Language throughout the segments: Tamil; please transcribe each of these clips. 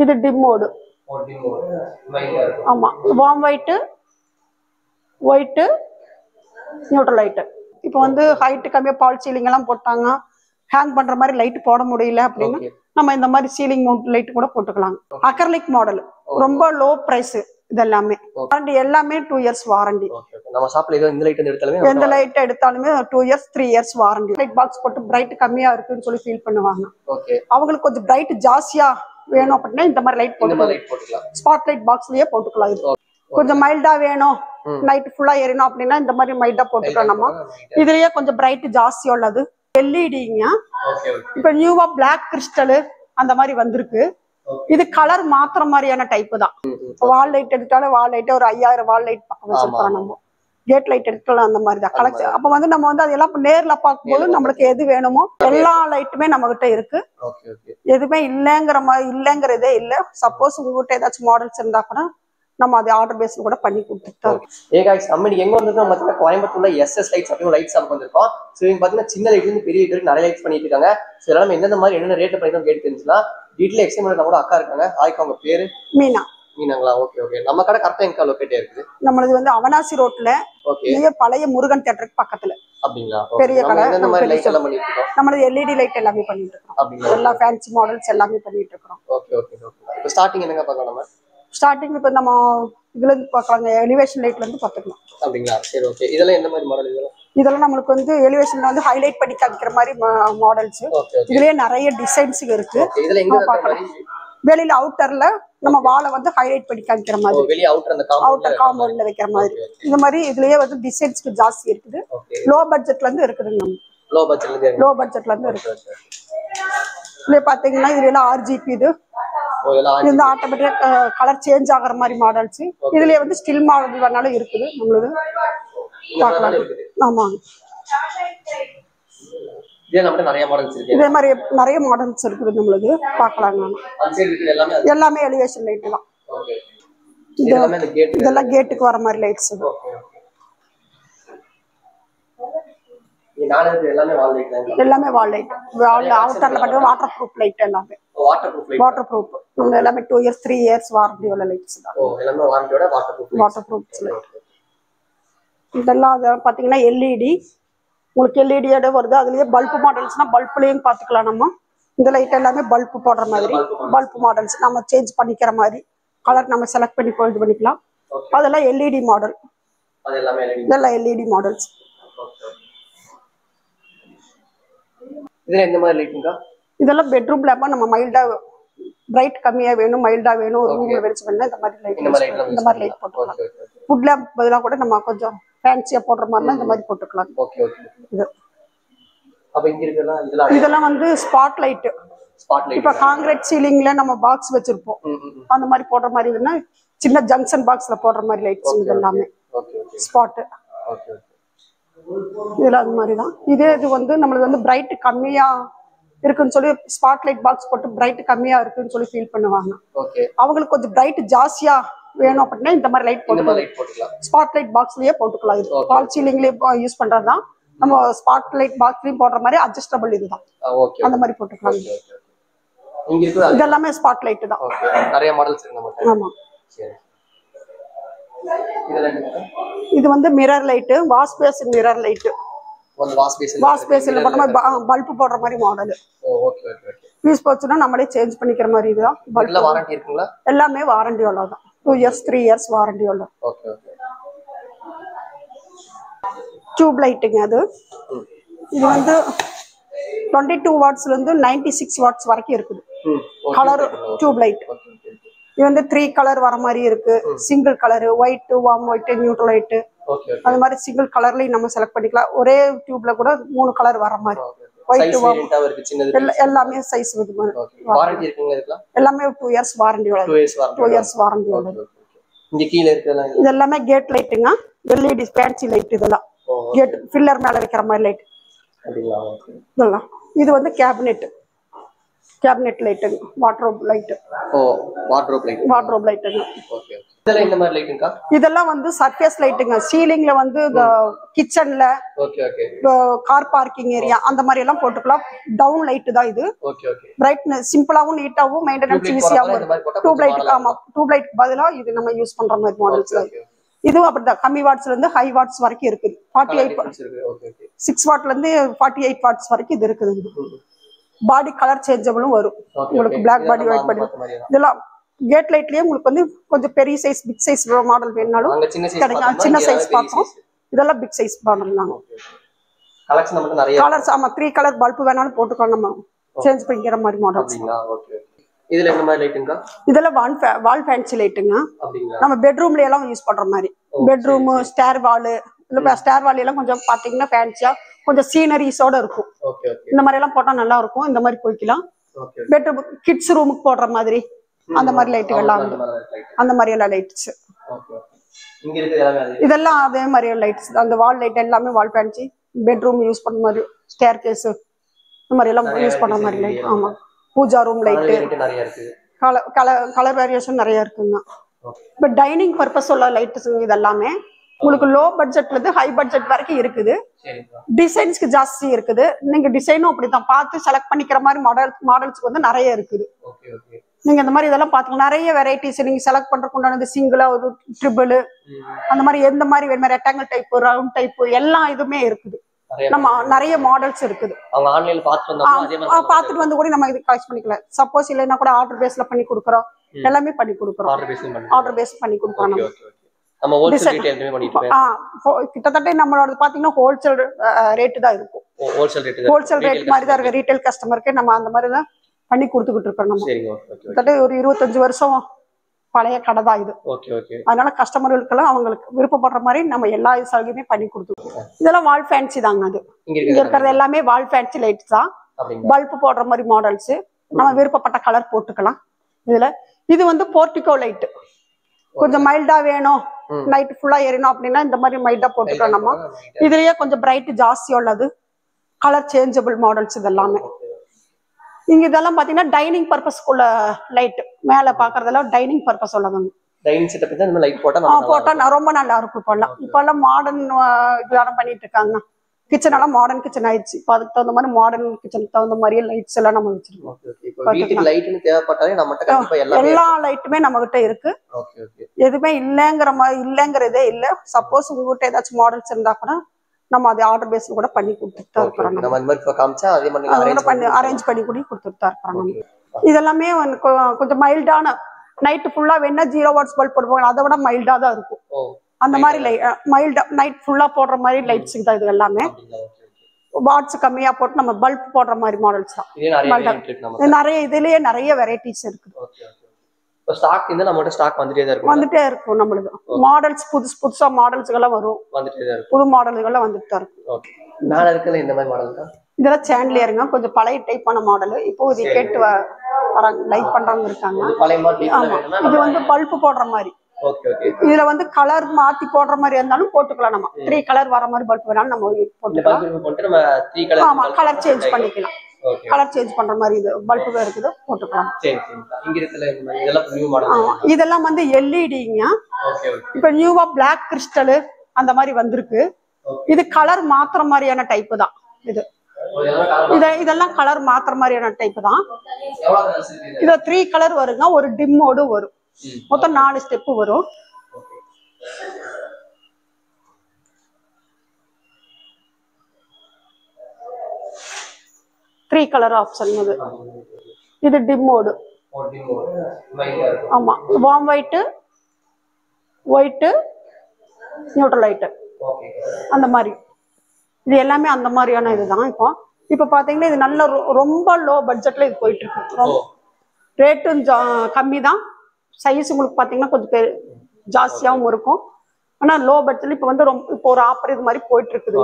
இது டிம் மோடு. ஆமா, warm white, white, neutral light. இப்போ வந்து ஹைட் கம்மியா பால் சீலிங் எல்லாம் போட்டாங்க, ஹேங் பண்ற மாதிரி லைட் போட முடியல அப்படின்னா நம்ம இந்த மாதிரி சீலிங் மவுண்ட் லைட் கூட போட்டுக்கலாம். அக்ரலிக் மாடல், ரொம்ப லோ பிரைஸ். இதெல்லாமே வாரண்டி, எல்லாமே 2 இயர்ஸ் வாரண்டி. நம்ம ஷாப்ல ஏதோ இந்த லைட் எடுத்தாலுமே எந்த லைட் எடுத்தாலுமே 2 years 3 years warranty. Light box போட்டு பிரைட் கம்மியா இருக்குன்னு சொல்லி ஃபீல் பண்ணுவாங்க. அவங்களுக்கு கொஞ்சம் பிரைட் ஜாஸ்தியா வேணும் அப்படின்னா இந்த மாதிரி லைட் போட்டுக்கலாம். ஸ்பாட் லைட் பாக்ஸ்லயே போட்டுக்கலாம். இது கொஞ்சம் மைல்டா வேணும், நைட் ஃபுல்லா எரியணும் அப்படின்னா இந்த மாதிரி மைல்டா போட்டுக்கலாம். நம்ம இதுலயே கொஞ்சம் பிரைட் ஜாஸ்தி உள்ளது எல்இடிங்க. இப்ப நியூவா பிளாக் கிறிஸ்டல் அந்த மாதிரி வந்திருக்கு. இது கலர் மாத்திர மாதிரியான டைப் தான். வால் லைட் எடுத்தாலும் வால் லைட் ஒரு 5000 வால் லைட் பக்கம் வச்சிருக்கோம். நம்ம கேட் லைட் எடுக்கலாம் அந்த மாதிரி தான் கலெக்ஷன். அப்ப வந்து நம்ம வந்து அதெல்லாம் நேர்ல பார்க்கும்போது நம்மளுக்கு எது வேணுமோ எல்லா லைட்டுமே நம்ம கிட்ட இருக்கு. எதுவுமே இல்லைங்கிறதே இல்ல. சப்போஸ் உங்ககிட்ட ஏதாச்சும் மாடல்ஸ் இருந்தா கூட நம்ம அதை ஆர்டர் பேஸ்ல கூட பண்ணி கொடுத்துட்டோம். எங்க வந்து கோயம்புத்தூர்ல SS லைட்ஸ் அப்படின்னு லைட்ஸ் ஷாப் வந்திருக்கோம். ஸோ இங்க பாத்தீங்கன்னா சின்ன லைட்ல இருந்து பெரிய லைட் நிறைய லைட்ஸ் பண்ணிட்டு இருக்காங்க. ஸோ எல்லாமே எந்தெந்த மாதிரி என்னென்ன ரேட்ல பண்ணி கேட்டு தெரிஞ்சுக்கலாம். டீட்டெயில் எக்ஸ்பிளைன் பண்ண கூட அக்கா இருக்காங்க. ஆய்க்கு அவங்க பேரு மீனா. மீனாங்களா? ஓகே. நம்ம கடை கரெக்டா எங்க லொகேட் இருக்குது? நம்மளது வந்து அவனாசி ரோட்ல பழைய முருகன் தியேட்டருக்கு பக்கத்துல. அப்படிங்களா? பெரிய கடை. எந்த மாதிரி லைட் எல்லாம் பண்ணிட்டு இருக்கோம்? நம்மளது LED லைட் எல்லாமே பண்ணிட்டு இருக்கோம். எல்லா ஃபேன்சி மாடல்ஸ் எல்லாமே பண்ணிட்டு இருக்கோம். ஓகே. இப்போ ஸ்டார்டிங் என்னங்க பார்க்கலாம்? நம்ம ஸ்டார்டிங் இப்போ நம்ம இதுல இருந்து பார்க்கலாங்க, எலிவேஷன் லைட்ல இருந்து பார்த்துக்கலாம். அப்படிங்களா? சரி, ஓகே. இதெல்லாம் எந்த மாதிரி மாடல்? இதெல்லாம் நம்மளுக்கு வந்து எலிவேஷன்ல வந்து ஹைலைட் பண்ணி காமிக்கிற மாதிரி மாடல்ஸ். இதுலயே நிறைய டிசைன்ஸ் இருக்கு. இதுல எங்க பார்க்கலாம்? வெளியில அவுட்டர்ல நம்ம வாலை வந்து ஹைலைட் பண்ணி காமிக்கிற மாதிரி, வெளிய அவுட்டர் காம்பவுண்ட்ல வைக்கிற மாதிரி. இந்த மாதிரி இதுலயே வந்து டிசைன்ஸ்க்கு ஜாஸ்தி இருக்குது. லோ பட்ஜெட்ல இருந்து இருக்குது. நம்ம லோ பட்ஜெட்ல இருந்து இருக்கு. இதுல பாத்தீங்கன்னா இதுல எல்லாம் RGB இது இந்த ஆட்டோமேட்டிக் கலர் சேஞ்ச் ஆகிற மாதிரி மாடல்ஸ். இதுலயே வந்து ஸ்டில் மாடல் வேணாலும் இருக்குது. நம்மளுக்கு பார்க்கலாம். ஆமாங்க, இதே மாதிரி நிறைய மாடல்ஸ் இருக்குது. நம்மளுக்கு பார்க்கலாங்க. எல்லாமே எலிவேஷன் லைட் தான். இதெல்லாம் கேட்டுக்கு வர மாதிரி லைட்ஸ். எல்லாமே வால் லைட். அவுட்டர்ல பண்றது வாட்டர் ப்ரூஃப் லைட். எல்லாமே வாட்டர் ப்ரூஃப். நம்ம எல்லாமே 2 இயர்ஸ் 3 இயர்ஸ் வாரண்டி உள்ள லைட்ஸ் தான். எல்லாமே வாரண்டியோட வாட்டர் ப்ரூஃப் லைட். இதெல்லாம் பாத்தீங்கன்னா LED. உங்களுக்கு LED வருது. அதுலயே பல்ப் மாடல்ஸ்னா பல்ப்லயும் பாத்துக்கலாம். நம்ம இந்த லைட் எல்லாமே பல்ப் போடுற மாதிரி பல்ப் மாடல்ஸ் நம்ம சேஞ்ச் பண்ணிக்கிற மாதிரி கலர் நம்ம செலக்ட் பண்ணி இது பண்ணிக்கலாம். அதெல்லாம் LED மாடல். இதெல்லாம் LED மாடல்ஸ். இதெல்லாம் பெட்ரூம் லேம்பா நம்ம மைல்டா பிரைட் கம்மியா வேணும், மைல்டா வேணும், ஒரு ரூம்ல வெச்சு பண்ணா இந்த மாதிரி லைட் போட்டுக்கலாம். ஃபுட் லேம்ப் பதிலா கூட நம்ம கொஞ்சம் ஃபேன்சியா போடுற மாதிரினா இந்த மாதிரி போட்டுக்கலாம். இது அப்ப இங்க இருக்குலாம் இதெல்லாம் வந்து ஸ்பாட் லைட். இப்ப கான்கிரீட் சீலிங்ல நம்ம பாக்ஸ் வச்சிருப்போம், அந்த மாதிரி போடுற மாதிரி இதுனா சின்ன ஜங்ஷன் பாக்ஸ்ல போடுற மாதிரி லைட்ஸ். இது எல்லாமே ஸ்பாட். இதெல்லாம் அந்த மாதிரி தான். இது வந்து நம்மளுக்கு வந்து பிரைட் கம்மியா இருக்குன்னு சொல்லி ஸ்பாட் லைட் பாக்ஸ் போட்டு பிரைட் கம்மியா இருக்குன்னு சொல்லி ஃபீல் பண்ணுவாங்க. அவங்களுக்கு கொஞ்சம் பிரைட் ஜாஸ்தியா வேணும் அப்படின்னா இந்த மாதிரி லைட் போட்டுக்கலாம். ஸ்பாட் லைட் பாக்ஸ்லயே போட்டுக்கலாம். இது பால் சீலிங்லயே யூஸ் பண்றதுதான். நம்ம ஸ்பாட் லைட் பாக்ஸ்லயும் போடுற மாதிரி அட்ஜஸ்டபிள் இதுதான். அந்த மாதிரி போட்டுக்கலாம். இதெல்லாமே ஸ்பாட் லைட் தான். நிறைய மாடல்ஸ் இருக்கு நம்ம. ஆமா. இது வந்து mirror light, wash basin mirror light. Wash பேசின்ல போடுற மாதிரி பல்ப் போடுற மாதிரி மாடல். யூஸ் போச்சுன்னா நம்மளே சேஞ்ச் பண்ணிக்கிற மாதிரி இதுதான். வாரண்டி இருக்குங்களா? எல்லாமே வாரண்டி உள்ளதான். 2 இயர்ஸ் 3 இயர்ஸ் வாரண்டி உள்ள. டியூப் லைட்டுங்க. அது இது வந்து 22 வாட்ஸ்ல இருந்து 96 வாட்ஸ் வரைக்கும் இருக்குது. Colour tube light. இது வந்து 3 கலர் வர மாதிரி இருக்கு. Single colour, white, warm white, neutral white, அது மாதிரி சிங்கிள் கலர்லயும் நம்ம செலக்ட் பண்ணிக்கலாம். ஒரே டியூப்ல கூட 3 கலர் வர மாதிரி. ஒயிட், எல்லாமே சைஸ் இது மாதிரி. வாரண்டி இருக்குங்க இதுலாம்? எல்லாமே 2 இயர்ஸ் வாரண்டி உள்ளது. 2 இயர்ஸ் வாரண்டி உள்ளது. இங்க கீழ இருக்குல இது எல்லாமே கேட் லைட்டுங்க. LED fancy light. இதெல்லாம் கேட் ஃபில்லர் மேல வைக்கிற மாதிரி லைட். அப்படிங்களா? இதெல்லாம் இது வந்து cabinet light, wardrobe light. Wardrobe light. Wardrobe லைட்டுங்க. ஓகே. இதெல்லாம் இந்த மாதிரி லைட்டுங்கா? இதெல்லாம் வந்து சர்ஃபேஸ் லைட்டுங்க. சீலிங்ல வந்து கிச்சன்ல, okay okay, car parking area அந்த மாதிரி எல்லாம் போட்டுக்கலாம். டவுன் லைட் தான் இது. Okay okay. பிரைட்னஸ் சிம்பிளாவும் நீட்டாவும் மெயின்டெனன்ஸ் ஈஸியாவும் இருக்கும். டியூப் லைட், ஆமா டியூப் லைட் பதிலா இது நம்ம யூஸ் பண்ற மாதிரி மாடல்ஸ் தான். இதுவும் அப்படிதான் கம்மி வாட்ஸ்ல இருந்து ஹை வாட்ஸ் வரைக்கும் இருக்குது. 6 வாட்ல இருந்து 48 வாட்ஸ் வரைக்கும் இது இருக்குது. பாடி கலர் சேஞ்சபிளும் வரும் உங்களுக்கு. Black body, white body. இதெல்லாம் கேட் லைட்லயே உங்களுக்கு வந்து கொஞ்சம் பெரிய சைஸ், பிக் சைஸ் மாடல் வேணும்னாலும் கிடைக்கும். சின்ன சைஸ் பார்த்தோம். இதெல்லாம் பிக் சைஸ் மாடல் தான். கலெக்ஷன் நமக்கு நிறைய கலர்ஸ், ஆமா 3 கலர் பல்ப் வேணாலும் போட்டுக்கலாம். நம்ம சேஞ்ச் பண்ணிக்கிற மாதிரி மாடல்ஸ். ஓகே. இதுல என்ன மாதிரி லைட்டுங்க? இதெல்லாம் வால் ஃபேன்சி லைட்டுங்க. நம்ம பெட்ரூம்ல எல்லாம் யூஸ் பண்ற மாதிரி. பெட்ரூம், ஸ்டேர் வால், இல்ல ஸ்டேர் வால் எல்லாம் கொஞ்சம் பாத்தீங்கன்னா ஃபேன்சியா கொஞ்சம் சீனரிஸோட இருக்கும். இந்த மாதிரி எல்லாம் போட்டா நல்லா இருக்கும். இந்த மாதிரி போய்க்கலாம். பெட்ரூம், கிட்ஸ் ரூமுக்கு போடுற மாதிரி அந்த மாதிரி லைட்டுகள் எல்லாம் அந்த மாதிரி எல்லாம் லைட்ஸ். இதெல்லாம் அதே மாதிரி லைட்ஸ். அந்த வால் லைட் எல்லாமே வால் ஃபேன்சி. பெட்ரூம் யூஸ் பண்ற மாதிரி, ஸ்டேர் கேஸ் இந்த மாதிரி எல்லாம் யூஸ் பண்ற மாதிரி லைட். ஆமா, pooja room light colour variation நிறைய இருக்குங்க. இப்ப டைனிங் பர்பஸ் உள்ள லைட்ஸ் இதெல்லாமே உங்களுக்கு லோ பட்ஜெட்ல இருந்து ஹை பட்ஜெட் வரைக்கும் இருக்குது. டிசைன்ஸ்க்கு ஜாஸ்தி இருக்குது. நீங்க டிசைனும் அப்படிதான் பார்த்து செலக்ட் பண்ணிக்கிற மாதிரி மாடல்ஸ்க்கு வந்து நிறைய இருக்குது. நீங்க இந்த மாதிரி இதெல்லாம் பாத்தீங்கன்னா நிறைய வெரைட்டிஸ் நீங்க செலக்ட் பண்றதுக்கு உண்டானது. சிங்கிளா, ஒரு ட்ரிபிள், அந்த மாதிரி எந்த மாதிரி வேணுமா, ரெக்டாங்கிள் டைப், ரவுண்ட் டைப் எல்லா இதுமே இருக்குது. நம்ம நிறைய மாடல்ஸ் இருக்குது. பாத்துட்டு வந்து கூட நம்ம இது கலெக்ட் பண்ணிக்கலாம். சப்போஸ் இல்லைன்னா கூட ஆர்டர் பேஸ்ல பண்ணி கொடுக்குறோம். எல்லாமே பண்ணி கொடுக்குறோம். ஆர்டர் பேஸ் பண்ணி கொடுக்குறோம். கிட்டத்தட்ட நம்மளோட பாத்தீங்கன்னா ஹோல்சேல் ரேட் தான் இருக்கும். ஹோல்சேல் ரேட் மாதிரி தான் இருக்கு. ரீட்டைல் கஸ்டமருக்கு நம்ம அந்த மாதிரி தான் பண்ணி கொடுத்துக்கிட்டு இருக்கோம். நம்ம கிட்டத்தட்ட ஒரு 25 வருஷம் பழைய கடை தான் இது. அதனால கஸ்டமர்களுக்கெல்லாம் அவங்களுக்கு விருப்பப்படுற மாதிரி நம்ம எல்லா சலுகையுமே பண்ணி கொடுத்துருக்கோம். இதெல்லாம் வால் ஃபேன்சி தாங்க. அது இங்க இருக்கிறது எல்லாமே வால் ஃபேன்சி லைட்ஸ் தான். பல்ப் போடுற மாதிரி மாடல்ஸ். நம்ம விருப்பப்பட்ட கலர் போட்டுக்கலாம். இதுல இது வந்து போர்டிகோ லைட். கொஞ்சம் மைல்டா வேணும், நைட் ஃபுல்லா எரியணும் அப்படின்னா இந்த மாதிரி மைல்டா போட்டுக்கலாம். நம்ம இதுலயே கொஞ்சம் பிரைட் ஜாஸ்தி உள்ளது, கலர் சேஞ்சபிள் மாடல்ஸ் இதெல்லாமே. இங்க இதெல்லாம் பாத்தீங்கன்னா டைனிங் பர்பஸ்க்குள்ள லைட். மேல பாக்குறதெல்லாம் டைனிங் பர்பஸ் உள்ளதாங்க. டைனிங் செட்டப் தான் இந்த லைட் போட்டா ரொம்ப நல்லா இருக்கும். இப்பெல்லாம் மாடர்ன் இதெல்லாம் பண்ணிட்டு இருக்காங்க. கிச்சன் எல்லாம் மாடர்ன் கிச்சன் ஆயிடுச்சு. இப்போ அதுக்கு தகுந்த மாதிரி மாடர்ன் கிச்சனுக்கு தகுந்த மாதிரி லைட்ஸ் எல்லாம் நம்ம வச்சிருக்கோம். எல்லா லைட்டுமே நம்ம கிட்ட இருக்கு. எதுவுமே இல்லைங்கிறதே இல்ல. சப்போஸ் உங்ககிட்ட ஏதாச்சும் மாடல்ஸ் இருந்தா கூட நம்ம அதை ஆர்டர் பேஸ்ல கூட பண்ணி கொடுத்துட்டு தான் இருக்கிறோம். அரேஞ்ச் பண்ணி கூட கொடுத்துட்டு தான் இருக்கிறோம். இதெல்லாமே கொஞ்சம் மைல்டான, நைட் ஃபுல்லா வேணா 0 வாட்ஸ் பல்ப் போடுவாங்க. அதை விட மைல்டா தான் இருக்கும். அந்த மாதிரி மைல்டா நைட் ஃபுல்லா போடுற மாதிரி லைட்ஸுக்கு தான் இது எல்லாமே. வாட்ஸ் கம்மியா போட்டு நம்ம பல்ப் போடுற மாதிரி மாடல்ஸ் தான். நிறைய இதுலயே நிறைய வெரைட்டிஸ் இருக்கு. ஸ்டாக் இந்த நம்மட்ட ஸ்டாக் வந்துட்டே இருக்கும். நம்மளுக்கு மாடல்ஸ் புதுசா மாடல்ஸ்கள் எல்லாம் வரும். புது மாடல்கள் எல்லாம் வந்துட்டு தான் இருக்கும். மேல இருக்குல இந்த மாதிரி மாடல் தான். இதெல்லாம் சாண்ட்லியருங்க. கொஞ்சம் பழைய டைப்பான மாடல். இப்போ இது கேட்டு வராங்க, லைக் பண்றவங்க இருக்காங்க. இது வந்து பல்ப் போடுற மாதிரி. இதுல வந்து கலர் மாத்தி போடுற மாதிரி இருந்தாலும் போட்டுக்கலாம். நம்ம 3 கலர் வர மாதிரி பல்ப் வேணாலும் நம்ம போட்டுக்கலாம். ஆமா, கலர் சேஞ்ச் பண்ணிக்கலாம். கலர் சேஞ்ச் பண்ற மாதிரி இது பல்ப் இருக்குது, போட்டுக்கலாம். இதெல்லாம் வந்து எல்இடிங்க. இப்ப நியூவா பிளாக் கிறிஸ்டல் அந்த மாதிரி வந்திருக்கு. இது கலர் மாத்திர மாதிரியான டைப் தான். இதெல்லாம் கலர் மாத்திர மாதிரியான டைப் தான். இது 3 கலர் வருங்க. ஒரு டிம்மோடு வரும். மொத்தம் 4 ஸ்டெப் வரும். Three colour option. இது டிம் மோடு. ஆமா, warm white, white, neutral light அந்த மாதிரி. இது எல்லாமே அந்த மாதிரியான இதுதான். இப்போ பாத்தீங்கன்னா இது நல்ல ரொம்ப லோ பட்ஜெட்ல இது போயிட்டு இருக்கு. ரேட்டும் கம்மி தான். சைஸ் உங்களுக்கு பாத்தீங்கன்னா கொஞ்சம் ஜாஸ்தியாகவும் இருக்கும். ஆனா லோ பட்ஜெட்ல இப்போ வந்து இப்போ ஒரு ஆஃபர் இது மாதிரி போயிட்டு இருக்குது.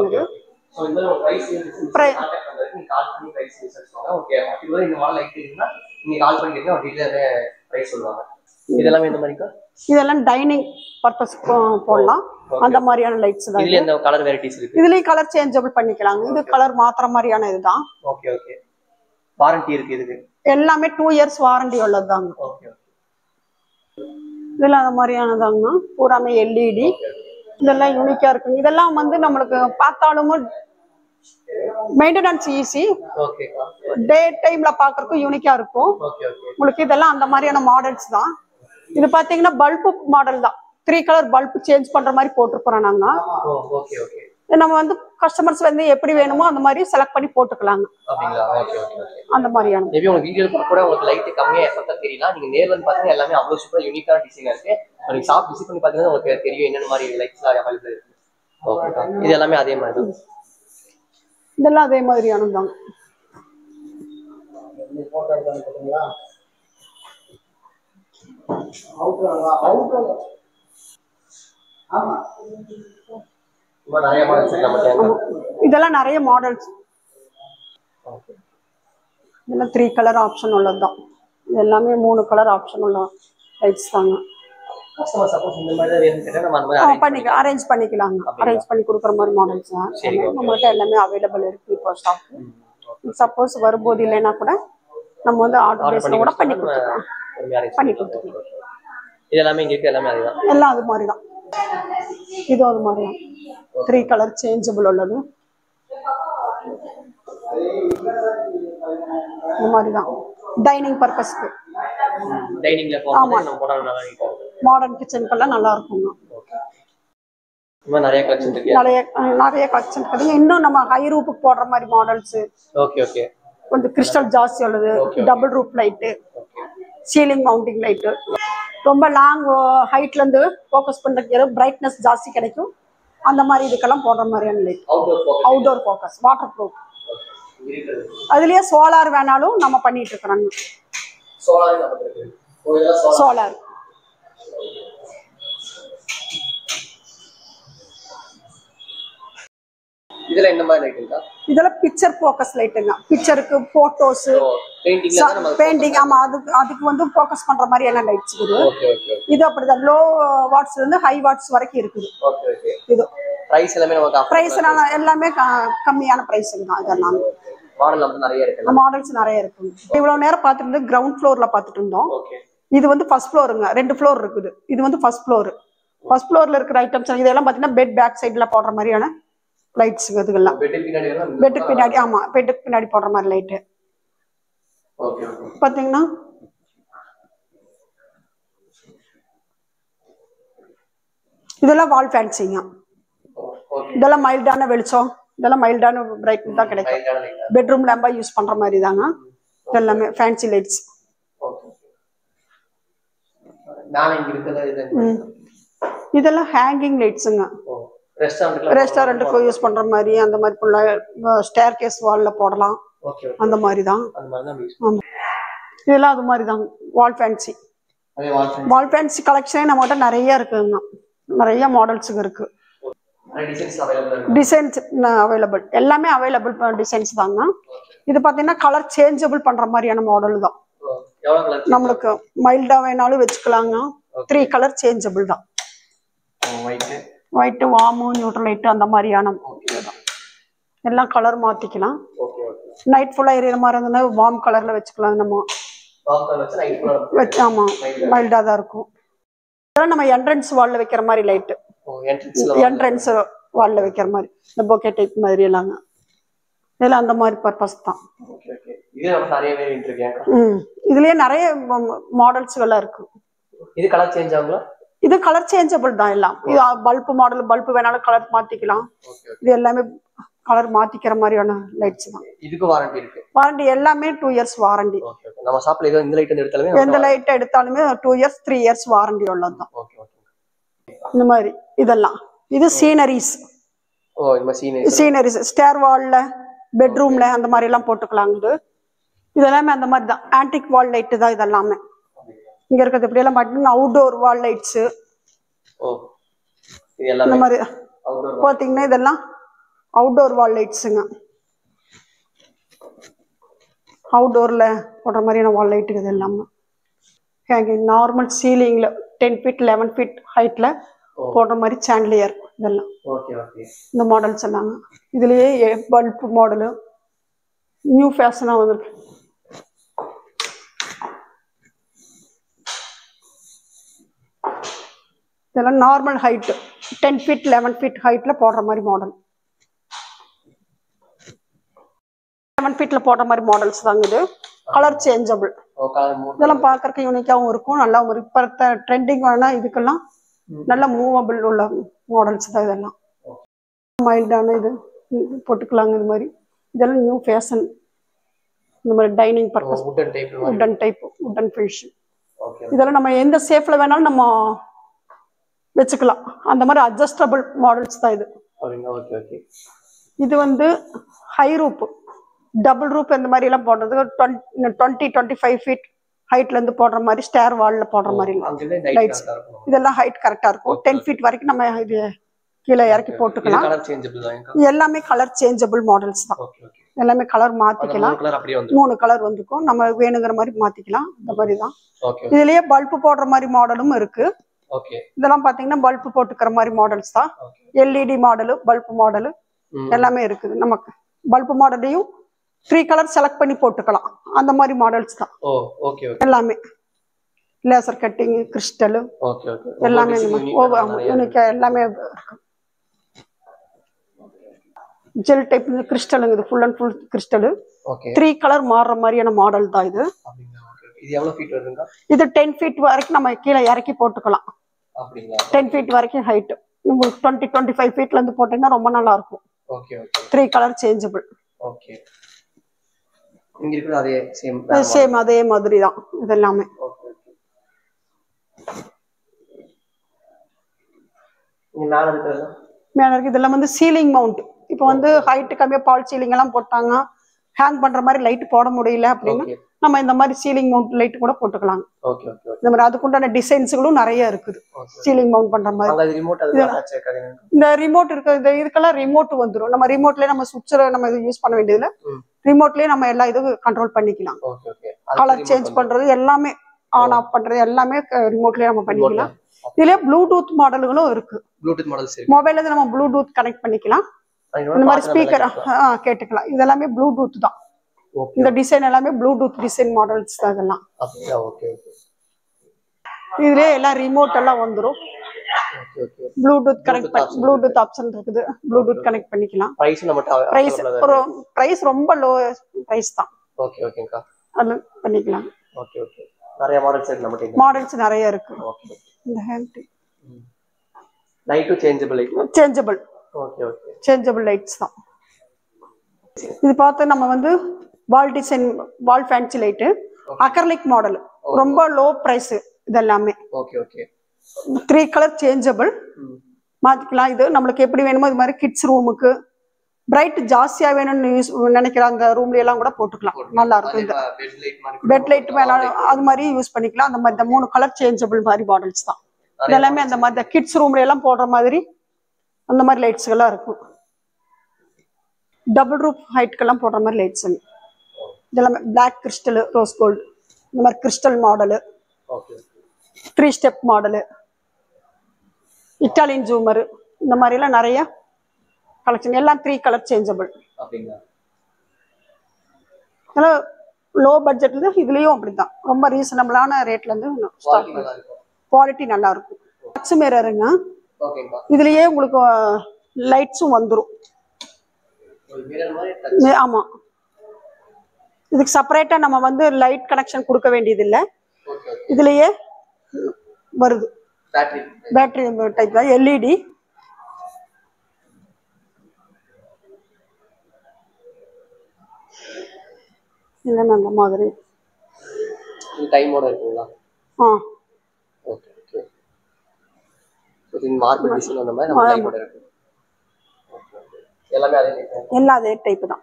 இதெல்லாம் டைனிங் பர்பஸ் போடலாம். அந்த மாதிரியான லைட்ஸ் தான். இதுல இந்த கலர் வெரைட்டிஸ் இருக்கு. இதுலயே கலர் சேஞ்சபிள் பண்ணிக்கலாம். இது கலர் மாத்திர மாதிரியான இதுதான். Okay okay. வாரண்டி இருக்கு இதுக்கு. எல்லாமே 2 இயர்ஸ் வாரண்டி உள்ளதுதாங்க. ஓகே. இதெல்லாம் அந்த மாதிரியானதாங்கண்ணா பூராமே எல்இடி. இதெல்லாம் யூனிக்கா இருக்குங்க. இதெல்லாம் வந்து நம்மளுக்கு பார்த்தாலும் மெயின்டெனன்ஸ் ஈஸி. டே டைம்ல பாக்குறதுக்கு யூனிக்கா இருக்கும் உங்களுக்கு. இதெல்லாம் அந்த மாதிரியான மாடல்ஸ் தான். இது பாத்தீங்கன்னா பல்பு மாடல் தான். 3 கலர் பல்பு சேஞ்ச் பண்ற மாதிரி போட்டிருக்கிறோம் நாங்க. நம்ம வந்து கஸ்டமர்ஸ் வந்து எப்படி வேணுமோ அந்த மாதிரி செலக்ட் பண்ணி போட்டுக்கலாங்க. அந்த மாதிரியான மேபி உங்களுக்கு வீடியோல கூட உங்களுக்கு லைட் கம்மியா எஃபெக்ட்டா தெரியலாம். நீங்க நேர்ல வந்து பாத்தீங்கன்னா எல்லாமே அவ்வளவு சூப்பரா யூனிக்கான டிசைனா இருக்கு. நீங்க ஷாப் விசிட் பண்ணி பாத்தீங்கன்னா உங்களுக்கு தெரியும் என்னென்ன மாதிரி லைட்ஸ்லாம் அவைலபிள் இருக்கு. ஓகேக்கா, இது எல்லாமே அதே மாதிரி தான். இதெல்லாம் அதே மாதிரியானதாங்க. இதெல்லாம் நிறைய மாடல்ஸ். இதெல்லாம் 3 கலர் ஆப்ஷன் உள்ளதுதான். இது எல்லாமே 3 கலர் ஆப்ஷன் உள்ள லைட்ஸ் தாங்க. கஸ்டமர் சப்போஸ் இந்த மாதிரி வேணும் கேட்டா நம்ம அந்த மாதிரி பண்ணிக்கலாம், அரேஞ்ச் பண்ணிக்கலாங்க. அரேஞ்ச் பண்ணி கொடுக்குற மாதிரி மாடல்ஸ் தான் நம்மகிட்ட எல்லாமே அவைலபிள் இருக்கு இப்போ ஸ்டாக். சப்போஸ் வரும்போது இல்லைன்னா கூட நம்ம வந்து ஆர்டர் பேஸ்ல கூட பண்ணி கொடுத்துக்கலாம். இது எல்லாமே இங்க இருக்கு. எல்லாமே அதுதான். எல்லாம் அது மாதிரி தான். இது அது மாதிரி தான். 3 கலர் சேஞ்சபிள் உள்ளது. இந்த மாதிரி தான் டைனிங் பர்பஸ்க்கு. டைனிங்ல போடுறது நம்ம போடா நல்லா இருக்கும். மாடர்ன் கிச்சனுக்கெல்லாம் நல்லா இருக்குங்க. நிறைய கலெக்ஷன் இருக்கு. நிறைய கலெக்ஷன் இருக்கு. இன்னும் நம்ம ஹை ரூஃப்க்கு போடுற மாதிரி மாடல்ஸ். ஓகே. கொஞ்சம் கிறிஸ்டல் ஜாஸ்தி உள்ளது. Double roof light, ceiling mounting light. ரொம்ப லாங் ஹைட்ல இருந்து ஃபோக்கஸ் பண்றதுக்கு பிரைட்னஸ் ஜாஸ்தி கிடைக்கும். அந்த மாதிரி இதுக்கெல்லாம் போடுற மாதிரியான light. Outdoor focus, water proof. அதுலயே சோலார் வேணாலும் நம்ம பண்ணிட்டு இருக்கிறோங்க. சோலார் இதெல்லாம் என்ன மாதிரி லைட்டுங்க? இதெல்லாம் பிக்சர் ஃபோக்கஸ் லைட்டுங்க. பிக்சருக்கு போட்டோஸ், பெயிண்டிங். ஆமா, அதுக்கு வந்து ஃபோக்கஸ் பண்ற மாதிரி எல்லாம் லைட்ஸ் இருக்குது. இது அப்படிதான் லோ வாட்ஸ்ல இருந்து ஹை வாட்ஸ் வரைக்கும் இருக்குது. இது பிரைஸ் எல்லாமே நமக்கு பிரைஸ் எல்லாமே கம்மியான பிரைஸ்ங்க தான். இதெல்லாம் மாடல் வந்து நிறைய இருக்கு. மாடல்ஸ் நிறைய இருக்கு. இவ்வளவு நேரம் பார்த்துட்டு இருந்தோம் கிரவுண்ட் ஃப்ளோர்ல பார்த்துட்டு இருந்தோம். இது வந்து ஃபர்ஸ்ட் ஃப்ளோருங்க. 2 ஃப்ளோர் இருக்குது. இது வந்து ஃபர்ஸ்ட் ஃப்ளோர். ஃபர்ஸ்ட் ஃப்ளோர்ல இருக்கிற ஐட்டம்ஸ் இதெல்லாம் பாத்தீங்கன்னா பெட் பேக் சைடுல போடுற மாதிரியான லைட்ஸ். இதுக்கெல்லாம் பெட்டுக்கு பின்னாடி. ஆமா, பெட்டுக்கு பின்னாடி போடுற மாதிரி லைட்டு பாத்தீங்கன்னா. இதெல்லாம் வால் ஃபேன்சிங்க. இதெல்லாம் மைல்டான வெளிச்சம். இதெல்லாம் மைல்டான பிரைட் தான் கிடைக்கும். பெட்ரூம் லேம்பா யூஸ் பண்ற மாதிரி தாங்க. இதெல்லாமே ஃபேன்சி லைட்ஸ். இதெல்லாம் ஹேங்கிங் லைட்ஸுங்க. ரெஸ்டாரண்ட்டுக்கு யூஸ் பண்ற மாதிரி அந்த மாதிரி ஸ்டேர் கேஸ் வால்ல போடலாம். அந்த மாதிரி தான். இதெல்லாம் அது மாதிரி தான் வால் ஃபேன்சி. வால் ஃபேன்சி கலெக்ஷனே நம்மகிட்ட நிறைய இருக்குங்க. நிறைய மாடல்ஸுங்க இருக்கு. Designs available. எல்லாமே அவைலபிள் டிசைன்ஸ் தாங்க. இது பாத்தீங்கன்னா கலர் சேஞ்சபிள் பண்ற மாதிரியான மாடல் தான். நம்மளுக்கு மைல்டா வேணாலும் வச்சுக்கலாங்க. 3 கலர் சேஞ்சபிள் தான். ஒயிட், வார்ம், நியூட்ரல் லைட் அந்த மாதிரியான எல்லாம் கலர் மாத்திக்கலாம். நைட் ஃபுல்லா எரியற மாதிரி இருந்தா வார்ம் கலர்ல வச்சுக்கலாம். நம்ம ஆமா, மைல்டா தான் இருக்கும். இதெல்லாம் நம்ம என்ட்ரன்ஸ் வால்ல வைக்கிற மாதிரி லைட். என்ட்ரன்ஸ் வால்ல வைக்கிற மாதிரி இந்த பொக்கே டைப் மாதிரி எல்லாங்க. இதெல்லாம் அந்த மாதிரி பர்பஸ் தான். இதுலயே நிறைய மாடல்ஸ்கள் இருக்கு. இது கலர் சேஞ்ச் ஆகுங்களா? இது கலர் சேஞ்சபிள் தான் எல்லாம். இது பல்ப் மாடல், பல்ப் வேணாலும் கலர் மாத்திக்கலாம். இது எல்லாமே கலர் மாத்திக்கிற மாதிரியான லைட்ஸ் தான். இதுக்கு வாரண்டி இருக்கு. வாரண்டி எல்லாமே 2 இயர்ஸ் வாரண்டி. நம்ம ஷாப்ல இந்த லைட் எடுத்தாலுமே எந்த லைட் எடுத்தாலுமே 2 இயர்ஸ் 3 இயர்ஸ் வாரண்டி உள்ளதுதான். இந்த மாதிரி இதெல்லாம். இது சீனரிஸ். சீனரிஸ் ஸ்டேர் வால்ல, பெட்ரூம்ல அந்த மாதிரி எல்லாம் போட்டுக்கலாங்க. இதெல்லாமே அந்த மாதிரி தான். ஆன்டிக் வால் லைட் தான் இதெல்லாமே. இங்க இருக்கிறது இப்படி எல்லாம் பாத்தீங்கன்னா அவுட்டோர் வால் லைட்ஸ். இந்த மாதிரி பாத்தீங்கன்னா இதெல்லாம் அவுட்டோர் வால் லைட்ஸுங்க. அவுட்டோர்ல போடுற மாதிரியான வால் லைட் இது எல்லாமே. நார்மல் சீலிங்ல 10 feet 11 feet ஹைட்ல போடுற மாதிரி சாண்டிலியர் இதெல்லாம். இந்த மாடல்ஸ் எல்லாங்க. இதுலயே பல்ப் மாடலு நியூ ஃபேஷனா வந்திருக்கு. இதெல்லாம் நார்மல் ஹைட் 10 feet 11 feet ஹைட்ல போடுற மாதிரி மாடல். 11 feetல போடுற மாதிரி மாடல்ஸ் தாங்க இது. Colour changeable. இதெல்லாம் பார்க்கறதுக்கு யூனிக்காவும் இருக்கும், நல்லாவும் இருக்கும். இப்போ ட்ரெண்டிங் ஆனா இதுக்கெல்லாம் நல்ல மூவபிள் உள்ள மாடல்ஸ் தான் இதெல்லாம். மைல்டான இது போட்டுக்கலாங்க. இது மாதிரி இதெல்லாம் நியூ ஃபேஷன். இந்த மாதிரி dining purpose wooden type wooden finish. இதெல்லாம் நம்ம எந்த ஷேப்ல வேணாலும் நம்ம வச்சுக்கலாம். அந்த மாதிரி அட்ஜஸ்டபிள் மாடல்ஸ் தான் இது. இது வந்து ஹை ரூப் டபுள் ரூப் இந்த மாதிரி எல்லாம் போடுறது 20-25 feet ஹைட்ல இருந்து போடுற மாதிரி ஸ்டேர் வால்ல போடுற மாதிரி லைட்ஸ். இதெல்லாம் ஹைட் கரெக்டா இருக்கும். 10 feet வரைக்கும் நம்ம இது கீழே இறக்கி போட்டுக்கலாம். எல்லாமே கலர் சேஞ்சபிள் மாடல்ஸ் தான். எல்லாமே கலர் மாத்திக்கலாம். 3 கலர் வந்துக்கும், நம்ம வேணுங்கிற மாதிரி மாத்திக்கலாம். இந்த மாதிரி தான். இதுலயே பல்ப் போடுற மாதிரி மாடலும் இருக்கு. இதெல்லாம் பாத்தீங்கன்னா பல்ப் போட்டுக்கிற மாதிரி மாடல்ஸ் தான். எல்இடி மாடலு பல்ப் மாடலு எல்லாமே இருக்குது. நமக்கு பல்ப் மாடலையும் 3 கலர் செலக்ட் பண்ணி போட்டுக்கலாம். அந்த மாதிரி மாடல்ஸ் தான் எல்லாமே. லேசர் கட்டிங் கிறிஸ்டல் எல்லாமே எல்லாமே இருக்கு. ஜெல் டைப் கிறிஸ்டலுங்க. இது full and full crystal. 3 colour மாறுற மாதிரியான மாடல் தான் இது. இது 10 feet வரைக்கும் நம்ம கீழே இறக்கி போட்டுக்கலாம். 10 feet வரைக்கும் ஹைட். உங்களுக்கு 20-25 feetல இருந்து போட்டீங்கன்னா ரொம்ப நல்லா இருக்கும். 3 கலர் சேஞ்சபிள். சேம் அதே மாதிரி தான் இது எல்லாமே. மேல இருக்கு. இதெல்லாம் வந்து சீலிங் மவுண்ட். இப்போ வந்து ஹைட் கம்மியா பால் சீலிங் எல்லாம் போட்டாங்க, ஹேங் பண்ற மாதிரி லைட் போட முடியல அப்படின்னா நம்ம இந்த மாதிரி சீலிங் மவுண்ட் லைட் கூட போட்டுக்கலாம். இந்த மாதிரி அதுக்குண்டான டிசைன்ஸ்களும் நிறைய இருக்குது சீலிங் மவுண்ட் பண்ற மாதிரி. இந்த ரிமோட் இருக்கு. இதுக்கெல்லாம் ரிமோட் வந்துடும். நம்ம ரிமோட்லயே நம்ம சுவிட்சர் நம்ம இது யூஸ் பண்ண வேண்டியதுல ரிமோட்லயே நம்ம எல்லா இதுவும் கண்ட்ரோல் பண்ணிக்கலாம். கலர் சேஞ்ச் பண்றது எல்லாமே, ஆன் ஆஃப் பண்றது எல்லாமே ரிமோட்லயே நம்ம பண்ணிக்கலாம். இதுல ப்ளூடூத் மாடல்களும் இருக்கு. மொபைல்ல இருந்து நம்ம ப்ளூடூத் கனெக்ட் பண்ணிக்கலாம். இந்த மாதிரி ஸ்பீக்கர் கேட்டுக்கலாம். இதெல்லாமே ப்ளூடூத் தான். இந்த டிசைன் எல்லாமே ப்ளூடூத் டிசைன் மாடல்ஸ் தான் இதெல்லாம். இதுலயே எல்லாம் ரிமோட் எல்லாம் வந்துரும். ப்ளூடூத் கனெக்ட் பண்ணி ப்ளூடூத் ஆப்ஷன் இருக்குது. ப்ளூடூத் கனெக்ட் பண்ணிக்கலாம். பிரைஸ் ரொம்ப லோ பிரைஸ் தான். அது பண்ணிக்கலாம். நிறைய மாடல்ஸ் இருக்கு நம்ம கிட்ட. மாடல்ஸ் நிறைய இருக்கு. இந்த hand light changeable. Changeable. Changeable lights தான். இது பார்த்து நம்ம வந்து வால் டிசைன் வால் ஃபேன்சி லைட் அக்ரிலிக் மாடல் ரொம்ப லோ பிரைஸ். இதெல்லாமே 3 கலர் சேஞ்சபிள் மாத்திக்கலாம். இது நம்மளுக்கு எப்படி வேணுமோ இது மாதிரி கிட்ஸ் ரூமுக்கு பிரைட் ஜாஸ்தியா வேணும்னு நினைக்கிற அந்த ரூம்ல எல்லாம் கூட போட்டுக்கலாம். நல்லா இருக்கும். இந்த பெட் லைட் வேணாலும் அது மாதிரி யூஸ் பண்ணிக்கலாம். அந்த மாதிரி 3 கலர் சேஞ்சபிள் மாதிரி மாடல்ஸ் தான். இதெல்லாமே அந்த மாதிரி கிட்ஸ் ரூம்ல எல்லாம் போடுற மாதிரி அந்த மாதிரி லைட்ஸ் எல்லாம் இருக்கும். டபுள் ரூப் ஹைட்க்கெல்லாம் போடுற மாதிரி லைட்ஸ். இதெல்லாமே பிளாக் கிறிஸ்டல் ரோஸ் கோல்டு இந்த மாதிரி crystal model 3 step model Italian ஜூமரு இந்த மாதிரி எல்லாம் நிறைய கலெக்ஷன். எல்லாம் 3 கலர் சேஞ்சபிள். லோ பட்ஜெட்ல இதுலயும் அப்படித்தான். ரொம்ப ரீசனபிளான ரேட்ல இருந்து ஸ்டார்ட் பண்ணும். குவாலிட்டி நல்லா இருக்கும். டச் மிரருங்க. இதுலயே உங்களுக்கு லைட்ஸும் வந்துடும். ஆமா. இதுக்கு செப்பரேட்டா நம்ம வந்து லைட் கனெக்ஷன் கொடுக்க வேண்டியது இல்லை. இதுலயே வருது. பேட்டரி டைப் தான். எல்இடி. இல்லைன்னா அந்த மாதிரி டைமோட இருக்குங்களா? Okay okay. இது மார்பிள் டிசைன் அந்த மாதிரி நம்ம டைமோட இருக்கு. எல்லாமே அதே டைப். எல்லாம் அதே டைப் தான்.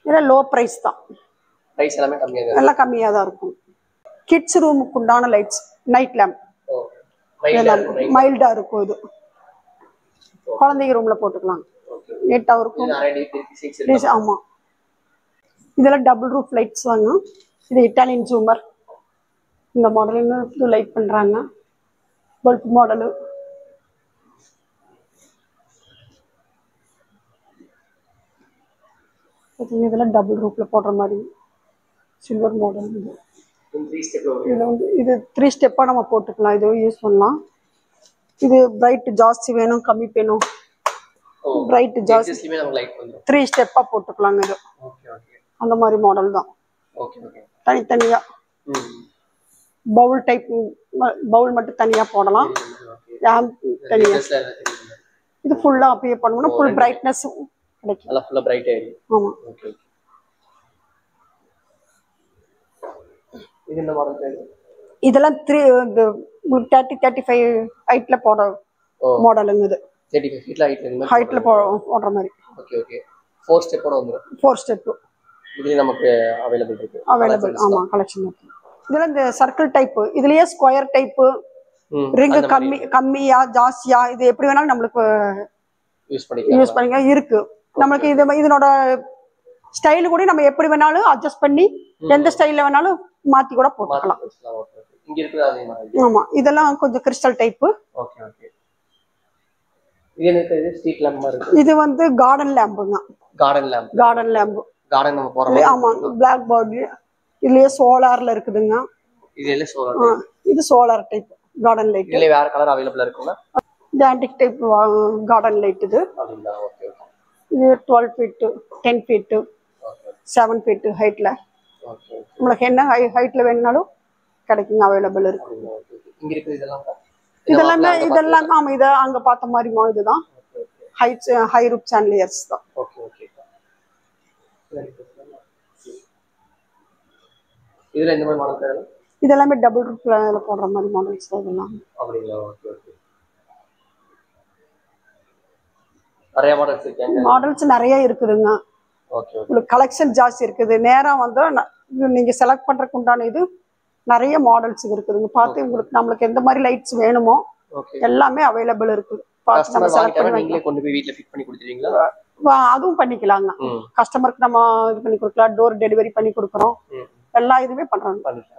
இதெல்லாம் லோ பிரைஸ் தான். பிரைஸ் எல்லாமே கம்மியா தான். எல்லாம் கம்மியா தான் இருக்கும். கிட்ஸ் ரூமுக்கு உண்டான லைட்ஸ் நைட் லேம்ப் மைல்டா இருக்கும். இது குழந்தைங்க ரூம்ல போட்டுக்கலாம். நீட்டா இருக்கும். ஆமா. இதெல்லாம் டபுள் ரூஃப் லைட்ஸ் வாங்க. இது இட்டாலியன் ஜூமர். இந்த மாடல் இன்னும் லைட் பண்றாங்க. Bulb model. இதெல்லாம் டபுள் ரூஃப்ல போடுற மாதிரி சில்வர் மாடல். இதுல வந்து இது 3 ஸ்டெப்பா நம்ம போட்டுக்கலாம். இது யூஸ் பண்ணலாம். இது பிரைட் ஜாஸ்தி வேணும் கம்மி வேணும், பிரைட் ஜாஸ்தி 3 ஸ்டெப்பா போட்டுக்கலாங்க. இது அந்த மாதிரி மாடல் தான். தனித்தனியா பவுல் டைப், பவுல் மட்டும் தனியா போடலாம். தனியா இது ஃபுல்லா அப்ளை பண்ணனும். ஃபுல் பிரைட்னஸ் கிடைக்கும். நல்லா ஃபுல்லா பிரைட் ஆயிடும். ஆமா. இது என்ன மாடல்? இதெல்லாம் 30-35 ஹைட்ல போட மாடலுங்க. இது 35 ஃபீட்ல ஹைட்ல போடுற மாதிரி. Okay okay. 4 ஸ்டெப்போட வந்துரும். 4 ஸ்டெப் இதுல நமக்கு அவேலபிள் இருக்கு. அவேலபிள். ஆமா, கலெக்ஷன் இருக்கு. இதுல இந்த சர்க்கிள் டைப், இதுலயே ஸ்கொயர் டைப், ரிங் கம்மியா ஜாஸ்தியா, இது எப்படி வேணாலும் நம்மளுக்கு யூஸ் பண்ணிக்க இருக்கு. நமக்கு இது இதனோட ஸ்டைல் கூட நம்ம எப்படி வேணாலும் அட்ஜஸ்ட் பண்ணி எந்த ஸ்டைல்ல வேணாலும் மாத்தி கூட போட்டுக்கலாம். இங்க இருக்குது அதே மாதிரி. ஆமா, இதெல்லாம் கொஞ்சம் கிறிஸ்டல் டைப். Okay okay. இது என்னது? இது ஸ்ட்ரீட் லேம்ப் மாதிரி இருக்கு. இது வந்து கார்டன் லேம்புங்க. Garden lamp. Garden lamp. Garden நம்ம போறோம். ஆமா, பிளாக் போர்டு. இதுலயே சோலார்ல இருக்குதுங்க. இதுல சோலார். இது சோலார் டைப் கார்டன் லைட். இதுல வேற கலர் அவேலபிளா இருக்குங்களா? இது ஆன்டிக் டைப் கார்டன் லைட் இது. அப்படிங்களா? Okay okay. இது 12 ஃபீட், 10 ஃபீட், 7 ஃபீட் ஹைட்ல. ஓகே. உங்களுக்கு என்ன ஹைட்ல வேணும்னாலும் கிடைக்குங்க, அவைலபிள் இருக்கு. இங்க இருக்குது இதெல்லாம். இதெல்லாம் ஆமா, இத அங்க பார்த்த மாதிரி இதுதான். ஹை ரூப் சாண்டிலியர்ஸ் தான். Okay okay. இதுல என்ன மாதிரி மாடல் தேவை? இதெல்லாம் டபுள் ரூப்ல போடுற மாதிரி மாடல்ஸ் தான் இதெல்லாம். அப்படிங்களா? Okay okay. நிறைய மாடல்ஸ் இருக்கு. மாடல்ஸ் நிறைய இருக்குதுங்க. Okay okay. உங்களுக்கு கலெக்ஷன் ஜாஸ்தி இருக்குது. நேரா வந்து நீங்க செலக்ட் பண்றதுக்கு உண்டான இது நிறைய மாடல்ஸ் இருக்குதுங்க. பார்த்து உங்களுக்கு நம்மளுக்கு எந்த மாதிரி லைட்ஸ் வேணுமோ எல்லாமே அவைலபிள் இருக்கு. பார்த்து நம்ம செலக்ட் பண்ணி நீங்களே கொண்டு போய் வீட்ல ஃபிட் பண்ணி கொடுத்துறீங்களா? அதுவும் பண்ணிக்கலாங்க. கஸ்டமருக்கு நம்ம இது பண்ணி கொடுக்கலாம். டோர் டெலிவரி பண்ணி கொடுக்குறோம். எல்லா இதுவுமே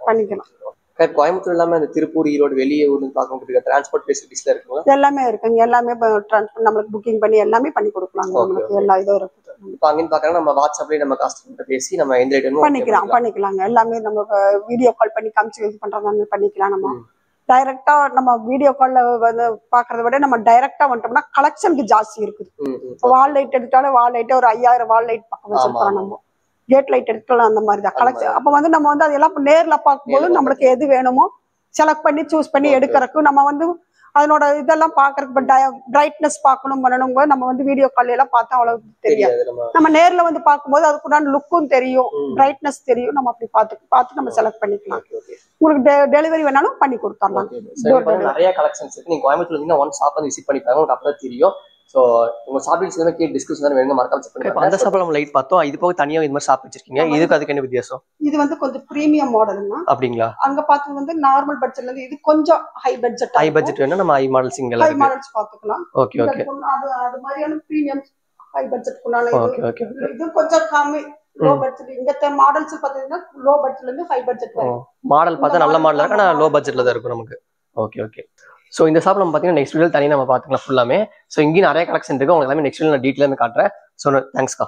பண்ணிக்கலாம். கோயம்புத்தூர் இல்லாம இந்த திருப்பூர், ஈரோடு, வெளியே ஊர்ல பார்க்க டிரான்ஸ்போர்ட் ஃபெசிலிட்டிஸ்ல இருக்குங்களா? எல்லாமே இருக்குங்க. எல்லாமே டிரான்ஸ்போர்ட் நம்மளுக்கு புக்கிங் பண்ணி எல்லாமே பண்ணி கொடுக்கலாங்க. நம்மளுக்கு எல்லா இதுவும் இருக்கு. இப்போ அங்கேயும் பார்க்கறோம், நம்ம வாட்ஸ்அப்லயே நம்ம கஸ்டமர்கிட்ட பேசி நம்ம எந்த ஐட்டமும் பண்ணிக்கலாங்க. எல்லாமே நம்ம வீடியோ கால் பண்ணி காமிச்சு இது பண்றதாங்க பண்ணிக்கலாம். நம்ம டைரக்டா நம்ம வீடியோ கால்ல வந்து பாக்குறத விட நம்ம டைரக்டா வந்துட்டோம்னா கலெக்ஷனுக்கு ஜாஸ்தி இருக்குது. வால் லைட் எடுத்தாலும் வால் லைட் ஒரு 5000 வால் லைட் பக்கம் வச்சிருக்கோம். நம்ம கேட் லைட் எடுக்கலாம். அந்த மாதிரி தான் கலெக்ஷன். அப்ப வந்து நம்ம வந்து அதெல்லாம் நேர்ல பார்க்கும்போது நம்மளுக்கு எது வேணுமோ செலக்ட் பண்ணி சூஸ் பண்ணி எடுக்கிறதுக்கு நம்ம வந்து அதனோட இதெல்லாம் பாக்குறதுக்கு பிரைட்னஸ் பார்க்கணும் பண்ணணும். நம்ம வந்து வீடியோ கால் எல்லாம் பார்த்தா அவ்வளவு தெரியாது. நம்ம நேர்ல வந்து பார்க்கும்போது அதுக்குண்டான லுக்கும் தெரியும், பிரைட்னஸ் தெரியும். நம்ம அப்படி பார்த்து நம்ம செலக்ட் பண்ணிக்கலாம். உங்களுக்கு டெலிவரி வேணாலும் பண்ணி கொடுத்துடலாம். நிறைய கலெக்ஷன்ஸ் இருக்கு. நீங்க கோயம்புத்தூர் வந்தீங்கன்னா ஒன் ஷாப் வந்து விசிட் பண்ணிப்பாங்க. உங்களுக்கு அப்பதான் தெரியும். ஸோ உங்க ஷாப் எல்லாமே கீழே டிஸ்கிரிப்ஷன் வேணுங்க, மறக்காம செக் பண்ணுங்க. அந்த ஷாப்ல நம்ம லைட் பார்த்தோம். இது போக தனியா இது மாதிரி ஷாப் வச்சிருக்கீங்க. இதுக்கு அதுக்கு என்ன வித்தியாசம்? இது வந்து கொஞ்சம் பிரீமியம் மாடலுங்க. அப்படிங்களா? அங்க பார்த்தது வந்து நார்மல் பட்ஜெட்ல இருந்து இது கொஞ்சம் ஹை பட்ஜெட். ஹை பட்ஜெட் வேணா நம்ம ஹை மாடல்ஸ் இங்க இருக்கு. ஹை மாடல்ஸ் பாத்துக்கலாம். Okay okay. அது மாதிரியான பிரீமியம் ஹை பட்ஜெட் குனால இது. Okay okay. இது கொஞ்சம் கம்மி லோ பட்ஜெட். இங்க மாடல்ஸ் பாத்தீங்கன்னா லோ பட்ஜெட்ல இருந்து ஹை பட்ஜெட் வரை. மாடல் பார்த்தா நல்ல மாடலா இருக்கு, ஆனா லோ பட்ஜெட்ல தான் இருக்கும் நமக்கு. Okay okay. ஸோ இந்த ஷாப் நம்ம பார்த்தீங்கன்னா நெக்ஸ்ட் வீடியோ தனியாக நம்ம பார்த்துக்கலாம் ஃபுல்லாமே. ஸோ இங்கேயும் நிறைய கலெக்ஷன் இருக்கு. உங்களுக்கு எல்லாமே நெக்ஸ்ட் வீடியோ நான் டீட்டெயிலாக காட்டுறேன். ஸோ தேங்க்ஸ்க்கா.